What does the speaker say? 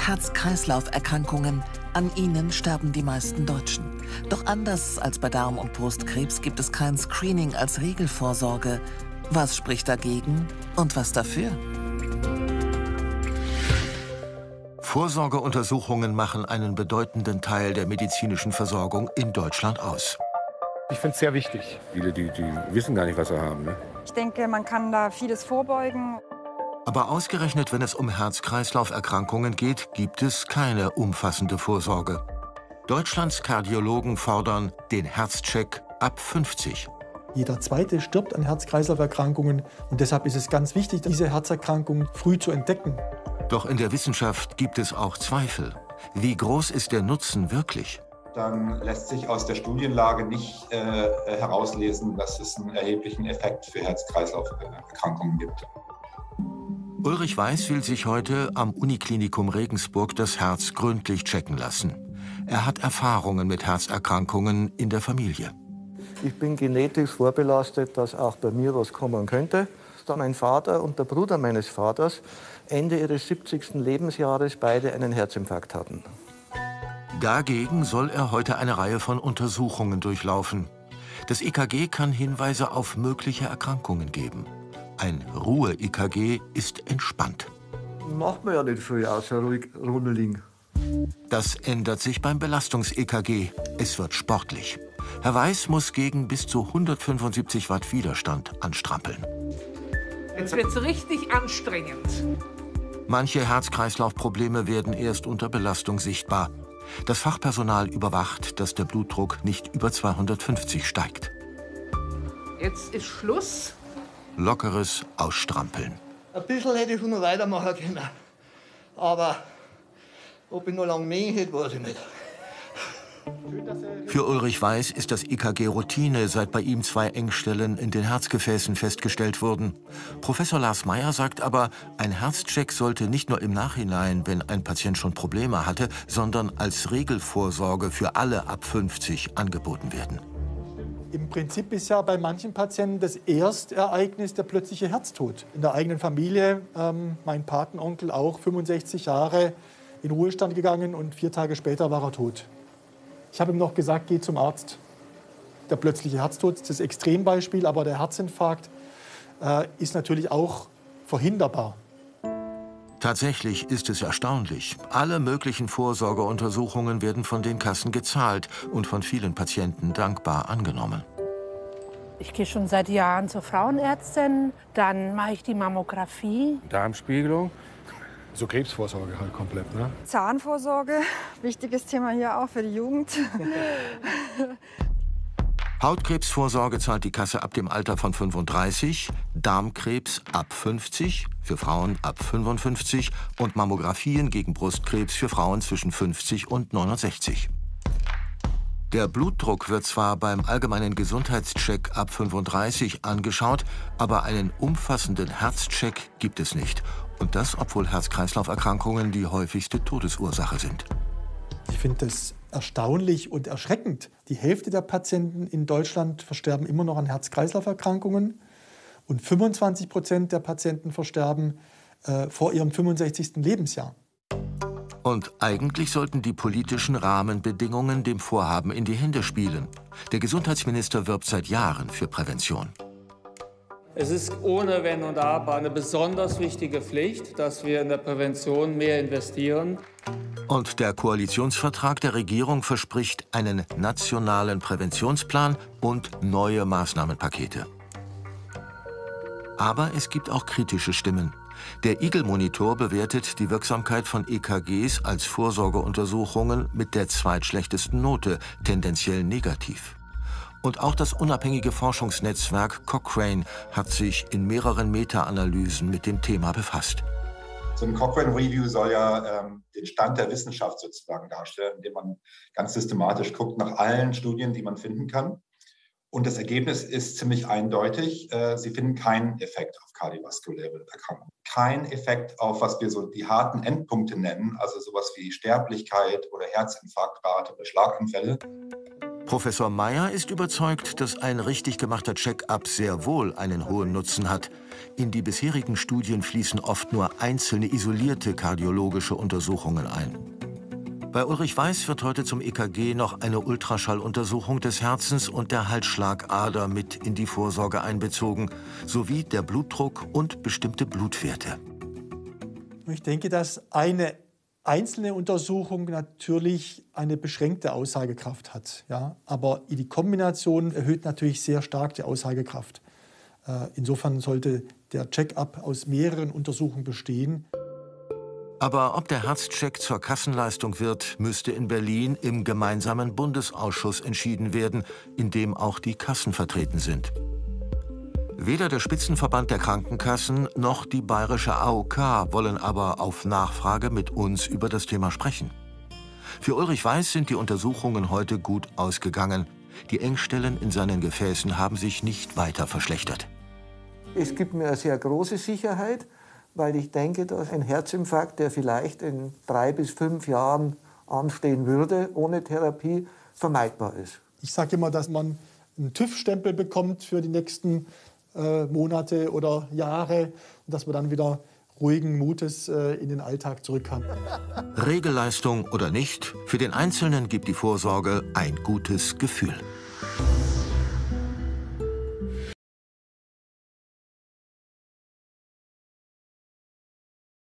Herz-Kreislauf-Erkrankungen, an ihnen sterben die meisten Deutschen. Doch anders als bei Darm- und Brustkrebs gibt es kein Screening als Regelvorsorge. Was spricht dagegen und was dafür? Vorsorgeuntersuchungen machen einen bedeutenden Teil der medizinischen Versorgung in Deutschland aus. Ich finde es sehr wichtig. Viele, die wissen gar nicht, was sie haben. Ne? Ich denke, man kann da vieles vorbeugen. Aber ausgerechnet, wenn es um Herz-Kreislauf-Erkrankungen geht, gibt es keine umfassende Vorsorge. Deutschlands Kardiologen fordern den Herzcheck ab 50. Jeder Zweite stirbt an Herz-Kreislauf-Erkrankungen. Und deshalb ist es ganz wichtig, diese Herzerkrankungen früh zu entdecken. Doch in der Wissenschaft gibt es auch Zweifel. Wie groß ist der Nutzen wirklich? Dann lässt sich aus der Studienlage nicht herauslesen, dass es einen erheblichen Effekt für Herz-Kreislauf-Erkrankungen gibt. Ulrich Weiß will sich heute am Uniklinikum Regensburg das Herz gründlich checken lassen. Er hat Erfahrungen mit Herzerkrankungen in der Familie. Ich bin genetisch vorbelastet, dass auch bei mir was kommen könnte. Da mein Vater und der Bruder meines Vaters Ende ihres 70. Lebensjahres beide einen Herzinfarkt hatten. Dagegen soll er heute eine Reihe von Untersuchungen durchlaufen. Das EKG kann Hinweise auf mögliche Erkrankungen geben. Ein Ruhe-EKG ist entspannt. Macht man ja nicht viel, außer ruhig rumliegen. Das ändert sich beim Belastungs-EKG. Es wird sportlich. Herr Weiß muss gegen bis zu 175 Watt Widerstand anstrampeln. Jetzt wird's richtig anstrengend. Manche Herz-Kreislauf-Probleme werden erst unter Belastung sichtbar. Das Fachpersonal überwacht, dass der Blutdruck nicht über 250 steigt. Jetzt ist Schluss. Lockeres Ausstrampeln. Ein bisschen hätte ich schon noch weitermachen können. Aber ob ich noch lange mehr hätte, weiß ich nicht. Für Ulrich Weiß ist das EKG Routine, seit bei ihm 2 Engstellen in den Herzgefäßen festgestellt wurden. Professor Lars Meyer sagt aber, ein Herzcheck sollte nicht nur im Nachhinein, wenn ein Patient schon Probleme hatte, sondern als Regelvorsorge für alle ab 50 angeboten werden. Im Prinzip ist ja bei manchen Patienten das Erstereignis der plötzliche Herztod. In der eigenen Familie, mein Patenonkel auch 65 Jahre in Ruhestand gegangen und 4 Tage später war er tot. Ich habe ihm noch gesagt, geh zum Arzt. Der plötzliche Herztod ist das Extrembeispiel, aber der Herzinfarkt ist natürlich auch verhinderbar. Tatsächlich ist es erstaunlich. Alle möglichen Vorsorgeuntersuchungen werden von den Kassen gezahlt und von vielen Patienten dankbar angenommen. Ich gehe schon seit Jahren zur Frauenärztin, dann mache ich die Mammographie. Darmspiegelung. So Krebsvorsorge halt komplett, ne? Zahnvorsorge, wichtiges Thema hier auch für die Jugend. Hautkrebsvorsorge zahlt die Kasse ab dem Alter von 35, Darmkrebs ab 50, für Frauen ab 55 und Mammographien gegen Brustkrebs für Frauen zwischen 50 und 69. Der Blutdruck wird zwar beim allgemeinen Gesundheitscheck ab 35 angeschaut, aber einen umfassenden Herzcheck gibt es nicht. Und das, obwohl Herz-Kreislauf-Erkrankungen die häufigste Todesursache sind. Ich finde das erstaunlich und erschreckend. Die Hälfte der Patienten in Deutschland versterben immer noch an Herz-Kreislauf-Erkrankungen und 25% der Patienten versterben vor ihrem 65. Lebensjahr. Und eigentlich sollten die politischen Rahmenbedingungen dem Vorhaben in die Hände spielen. Der Gesundheitsminister wirbt seit Jahren für Prävention. Es ist ohne Wenn und Aber eine besonders wichtige Pflicht, dass wir in der Prävention mehr investieren. Und der Koalitionsvertrag der Regierung verspricht einen nationalen Präventionsplan und neue Maßnahmenpakete. Aber es gibt auch kritische Stimmen. Der IGEL-Monitor bewertet die Wirksamkeit von EKGs als Vorsorgeuntersuchungen mit der zweitschlechtesten Note, tendenziell negativ. Und auch das unabhängige Forschungsnetzwerk Cochrane hat sich in mehreren Meta-Analysen mit dem Thema befasst. So ein Cochrane Review soll ja den Stand der Wissenschaft sozusagen darstellen, indem man ganz systematisch guckt nach allen Studien, die man finden kann. Und das Ergebnis ist ziemlich eindeutig. Sie finden keinen Effekt auf kardiovaskuläre Erkrankungen. Kein Effekt auf, was wir so die harten Endpunkte nennen, also sowas wie Sterblichkeit oder Herzinfarktrate oder Schlaganfälle. Professor Meyer ist überzeugt, dass ein richtig gemachter Check-up sehr wohl einen hohen Nutzen hat. In die bisherigen Studien fließen oft nur einzelne isolierte kardiologische Untersuchungen ein. Bei Ulrich Weiß wird heute zum EKG noch eine Ultraschalluntersuchung des Herzens und der Halsschlagader mit in die Vorsorge einbezogen, sowie der Blutdruck und bestimmte Blutwerte. Ich denke, dass eine einzelne Untersuchung natürlich eine beschränkte Aussagekraft hat. Ja? Aber die Kombination erhöht natürlich sehr stark die Aussagekraft. Insofern sollte der Check-up aus mehreren Untersuchungen bestehen. Aber ob der Herzcheck zur Kassenleistung wird, müsste in Berlin im gemeinsamen Bundesausschuss entschieden werden, in dem auch die Kassen vertreten sind. Weder der Spitzenverband der Krankenkassen noch die bayerische AOK wollen aber auf Nachfrage mit uns über das Thema sprechen. Für Ulrich Weiß sind die Untersuchungen heute gut ausgegangen. Die Engstellen in seinen Gefäßen haben sich nicht weiter verschlechtert. Es gibt mir eine sehr große Sicherheit, weil ich denke, dass ein Herzinfarkt, der vielleicht in 3 bis 5 Jahren anstehen würde, ohne Therapie, vermeidbar ist. Ich sage immer, dass man einen TÜV-Stempel bekommt für die nächsten Monate oder Jahre und dass man dann wieder ruhigen Mutes in den Alltag zurück kann. Regelleistung oder nicht, für den Einzelnen gibt die Vorsorge ein gutes Gefühl.